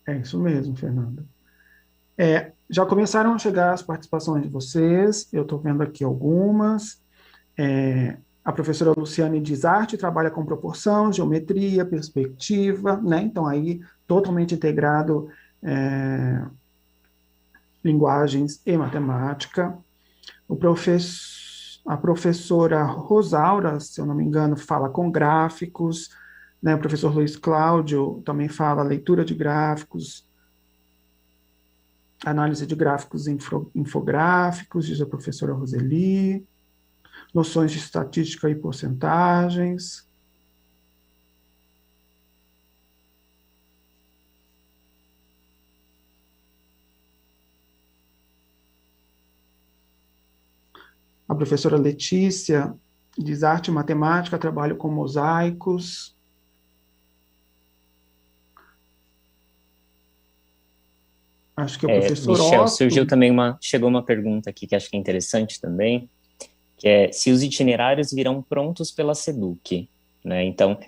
É isso mesmo, Fernando. Já começaram a chegar as participações de vocês, eu estou vendo aqui algumas. A professora Luciane diz: arte trabalha com proporção, geometria, perspectiva, né? Então, aí, totalmente integrado linguagens e matemática. A professora Rosaura, se eu não me engano, fala com gráficos, né? O professor Luiz Cláudio também fala leitura de gráficos, análise de gráficos infográficos, diz a professora Roseli, noções de estatística e porcentagens. A professora Letícia diz arte e matemática, trabalho com mosaicos. Acho que o professor Michel, Otto... chegou uma pergunta aqui que acho que é interessante também, que é se os itinerários virão prontos pela SEDUC, né? Então,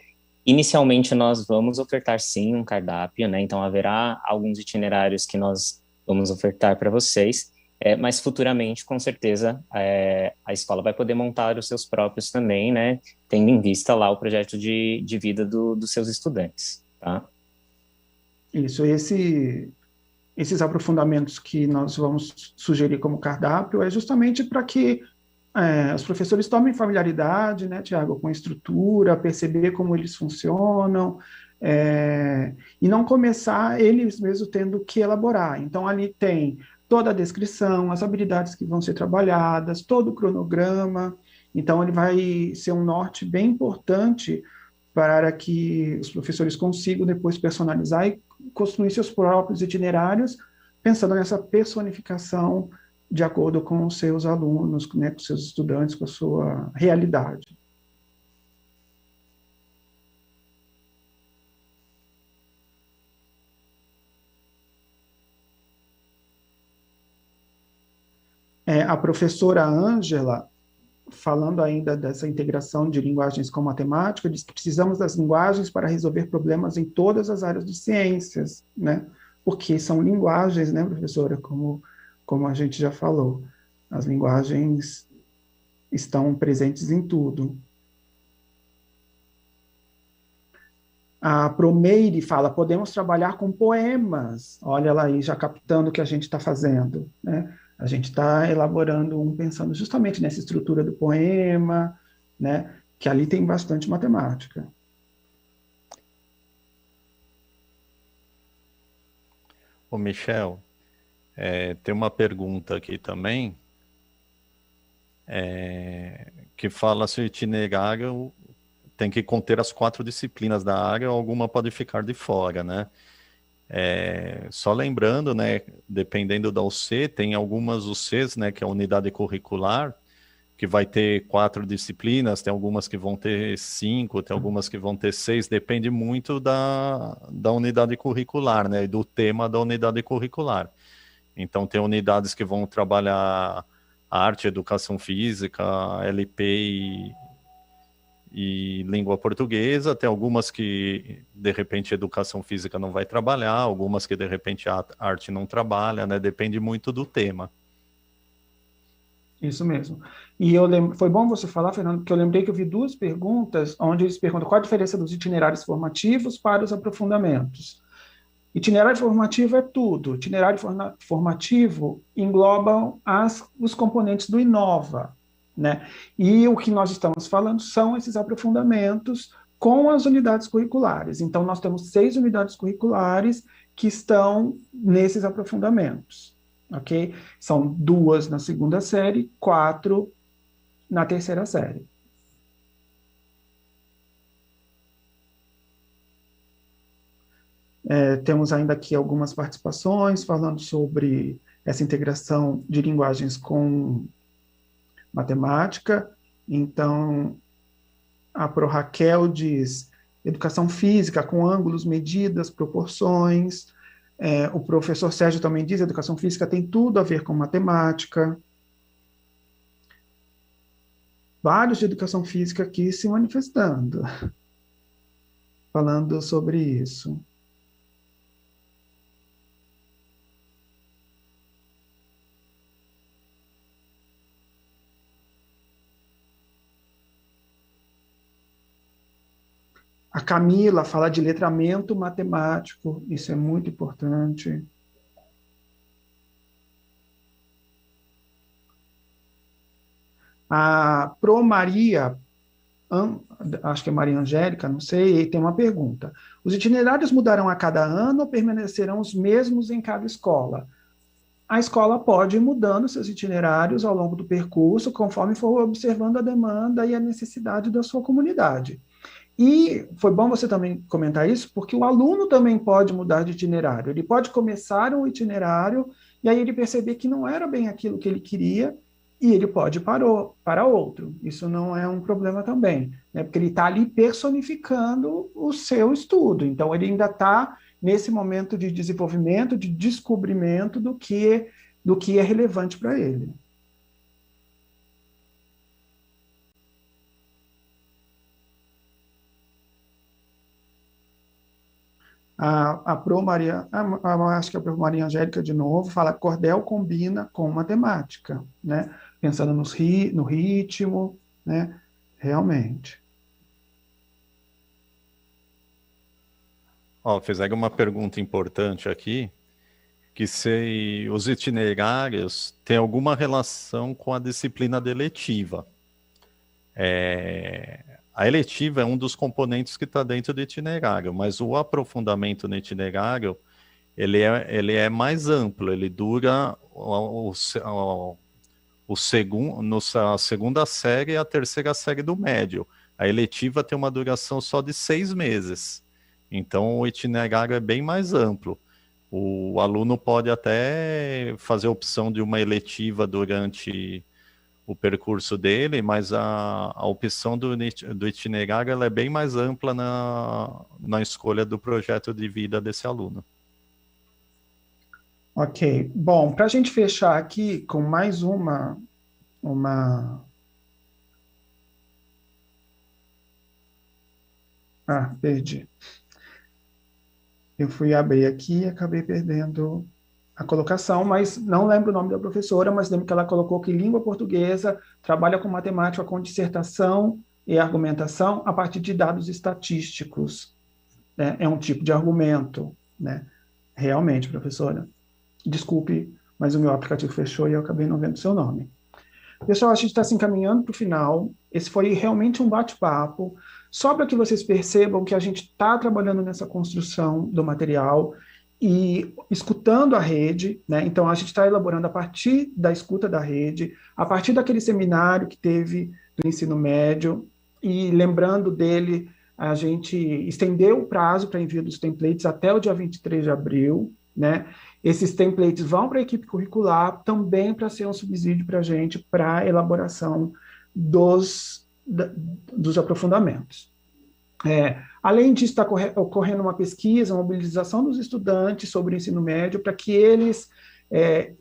inicialmente nós vamos ofertar sim um cardápio, né? Então haverá alguns itinerários que nós vamos ofertar para vocês, mas futuramente, com certeza, a escola vai poder montar os seus próprios também, né? Tendo em vista lá o projeto de vida dos seus estudantes, tá? Isso, esses aprofundamentos que nós vamos sugerir como cardápio é justamente para que os professores tomem familiaridade, né, Tiago, com a estrutura, perceber como eles funcionam, e não começar eles mesmos tendo que elaborar. Então, ali tem toda a descrição, as habilidades que vão ser trabalhadas, todo o cronograma. Então, ele vai ser um norte bem importante para que os professores consigam depois personalizar e construir seus próprios itinerários, pensando nessa personificação de acordo com os seus alunos, né, com os seus estudantes, com a sua realidade. A professora Ângela falando ainda dessa integração de linguagens com matemática, diz que precisamos das linguagens para resolver problemas em todas as áreas de ciências, né? Porque são linguagens, né, professora, como a gente já falou, as linguagens estão presentes em tudo. A Promeire fala, podemos trabalhar com poemas. Olha lá aí, já captando o que a gente está fazendo, né? A gente está elaborando pensando justamente nessa estrutura do poema, né? Que ali tem bastante matemática. Ô, Michel, tem uma pergunta aqui também, que fala se o itinerário tem que conter as 4 disciplinas da área, ou alguma pode ficar de fora, né? Só lembrando, né, dependendo da UC, tem algumas UCs, né, que é a unidade curricular, que vai ter 4 disciplinas, tem algumas que vão ter 5, tem algumas que vão ter 6, depende muito da unidade curricular, né, e do tema da unidade curricular. Então, tem unidades que vão trabalhar arte, educação física, LP e língua portuguesa, tem algumas que, de repente, educação física não vai trabalhar, algumas que, de repente, a arte não trabalha, né? Depende muito do tema. Isso mesmo. E foi bom você falar, Fernando, porque eu lembrei que eu vi 2 perguntas onde eles perguntam qual a diferença dos itinerários formativos para os aprofundamentos. Itinerário formativo é tudo. Itinerário formativo engloba os componentes do Inova, né? E o que nós estamos falando são esses aprofundamentos com as unidades curriculares. Então, nós temos 6 unidades curriculares que estão nesses aprofundamentos, ok? São 2 na segunda série, 4 na terceira série. Temos ainda aqui algumas participações falando sobre essa integração de linguagens com matemática. Então, a Pro Raquel diz educação física com ângulos, medidas, proporções. O professor Sérgio também diz educação física tem tudo a ver com matemática. Vários de educação física aqui se manifestando, falando sobre isso. A Camila fala de letramento matemático, isso é muito importante. A Pro Maria, acho que é Maria Angélica, não sei, tem uma pergunta. Os itinerários mudarão a cada ano ou permanecerão os mesmos em cada escola? A escola pode ir mudando seus itinerários ao longo do percurso, conforme for observando a demanda e a necessidade da sua comunidade. E foi bom você também comentar isso, porque o aluno também pode mudar de itinerário. Ele pode começar um itinerário e aí ele perceber que não era bem aquilo que ele queria e ele pode ir para outro. Isso não é um problema também, né? Porque ele está ali personificando o seu estudo. Então, ele ainda está nesse momento de desenvolvimento, de descobrimento do que é relevante para ele. A Pro Maria, acho que a Pro Maria Angélica, de novo, fala que cordel combina com matemática, né? Pensando no ritmo, né? Realmente. Fizeram uma pergunta importante aqui, que se os itinerários têm alguma relação com a disciplina da eletiva. A eletiva é um dos componentes que está dentro do itinerário, mas o aprofundamento no itinerário, ele é mais amplo, ele dura a segunda série e a terceira série do médio. A eletiva tem uma duração só de 6 meses. Então, o itinerário é bem mais amplo. O aluno pode até fazer a opção de uma eletiva durante o percurso dele, mas a opção do itinerário ela é bem mais ampla na escolha do projeto de vida desse aluno. Ok. Bom, para a gente fechar aqui com mais uma Ah, perdi. Eu fui abrir aqui e acabei perdendo a colocação, mas não lembro o nome da professora, mas lembro que ela colocou que língua portuguesa trabalha com matemática com dissertação e argumentação a partir de dados estatísticos, né? É um tipo de argumento, né? Realmente, professora. Desculpe, mas o meu aplicativo fechou e eu acabei não vendo o seu nome. Pessoal, a gente está se encaminhando para o final. Esse foi realmente um bate-papo, só para que vocês percebam que a gente está trabalhando nessa construção do material e escutando a rede, né? Então, a gente está elaborando a partir da escuta da rede, a partir daquele seminário que teve do ensino médio, e lembrando dele, a gente estendeu o prazo para envio dos templates até o dia 23 de abril, né? Esses templates vão para a equipe curricular também para ser um subsídio para a gente, para a elaboração dos aprofundamentos. Além disso, está ocorrendo uma pesquisa, uma mobilização dos estudantes sobre o ensino médio para que eles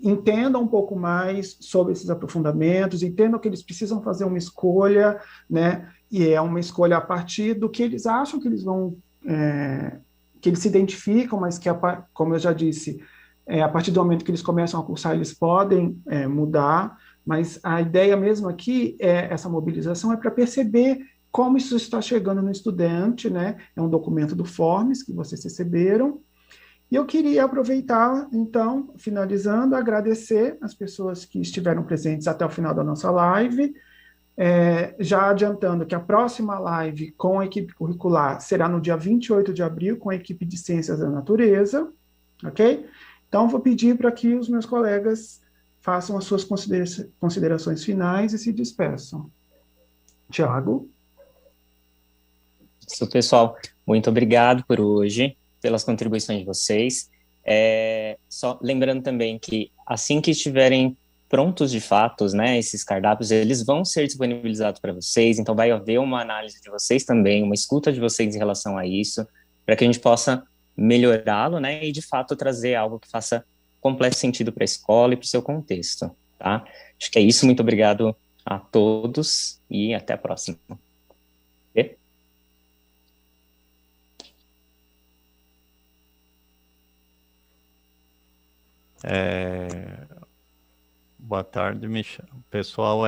entendam um pouco mais sobre esses aprofundamentos, entendam que eles precisam fazer uma escolha, né? E é uma escolha a partir do que eles acham que eles vão, que eles se identificam, mas que, como eu já disse, a partir do momento que eles começam a cursar, eles podem mudar, mas a ideia mesmo aqui, essa mobilização, é para perceber como isso está chegando no estudante, né? É um documento do Forms que vocês receberam. E eu queria aproveitar, então, finalizando, agradecer as pessoas que estiveram presentes até o final da nossa live, já adiantando que a próxima live com a equipe curricular será no dia 28 de abril, com a equipe de Ciências da Natureza, ok? Então, vou pedir para que os meus colegas façam as suas considerações finais e se despeçam. Tiago? Isso, pessoal. Muito obrigado por hoje, pelas contribuições de vocês. Só lembrando também que assim que estiverem prontos de fato, né, esses cardápios, eles vão ser disponibilizados para vocês, então vai haver uma análise de vocês também, uma escuta de vocês em relação a isso, para que a gente possa melhorá-lo, né, e de fato trazer algo que faça completo sentido para a escola e para o seu contexto, tá? Acho que é isso, muito obrigado a todos e até a próxima. Boa tarde, Michel. Pessoal,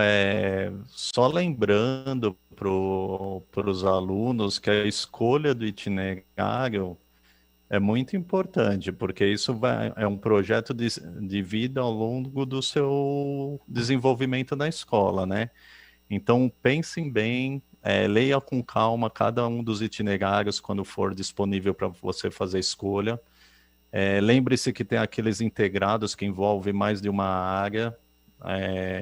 só lembrando para os alunos que a escolha do itinerário é muito importante, porque isso é um projeto de vida ao longo do seu desenvolvimento na escola, né? Então, pensem bem, leia com calma cada um dos itinerários quando for disponível para você fazer a escolha. Lembre-se que tem aqueles integrados que envolvem mais de uma área,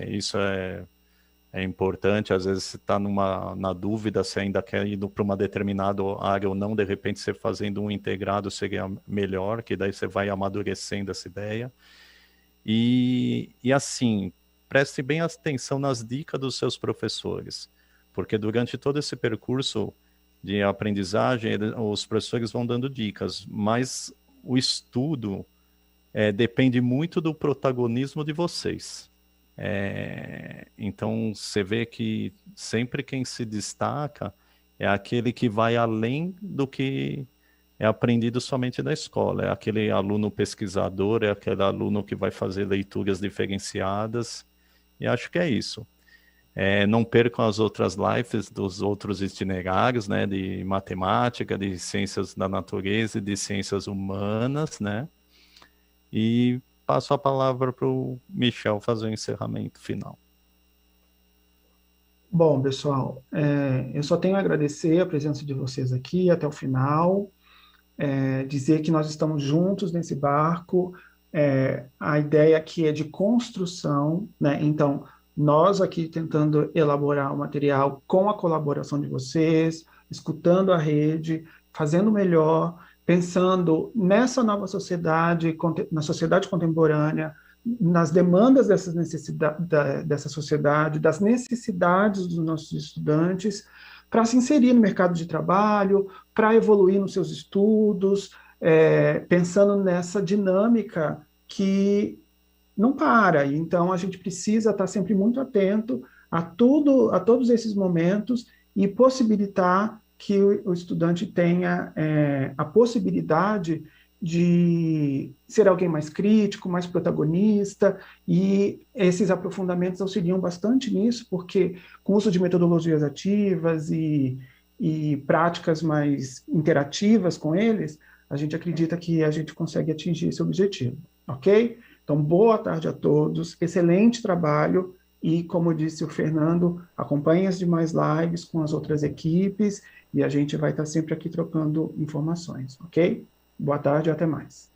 isso é importante. Às vezes você está na dúvida se ainda quer ir para uma determinada área ou não, de repente você fazendo um integrado seria melhor, que daí você vai amadurecendo essa ideia. E assim, preste bem atenção nas dicas dos seus professores, porque durante todo esse percurso de aprendizagem, os professores vão dando dicas, mas o estudo depende muito do protagonismo de vocês. Então, você vê que sempre quem se destaca é aquele que vai além do que é aprendido somente na escola. É aquele aluno pesquisador, é aquele aluno que vai fazer leituras diferenciadas. E acho que é isso. Não percam as outras lives dos outros itinerários, né, de matemática, de ciências da natureza e de ciências humanas, né? E passo a palavra para o Michel fazer o encerramento final. Bom, pessoal, eu só tenho a agradecer a presença de vocês aqui até o final, dizer que nós estamos juntos nesse barco, a ideia aqui é de construção, né? Então, nós aqui tentando elaborar o material com a colaboração de vocês, escutando a rede, fazendo melhor, pensando nessa nova sociedade, na sociedade contemporânea, nas demandas dessa sociedade, das necessidades dos nossos estudantes, para se inserir no mercado de trabalho, para evoluir nos seus estudos, pensando nessa dinâmica que não para. Então, a gente precisa estar sempre muito atento a todos esses momentos e possibilitar que o estudante tenha a possibilidade de ser alguém mais crítico, mais protagonista, e esses aprofundamentos auxiliam bastante nisso, porque com o uso de metodologias ativas e práticas mais interativas com eles, a gente acredita que a gente consegue atingir esse objetivo, ok? Então, boa tarde a todos, excelente trabalho, e como disse o Fernando, acompanhe as demais lives com as outras equipes, e a gente vai estar sempre aqui trocando informações, ok? Boa tarde e até mais.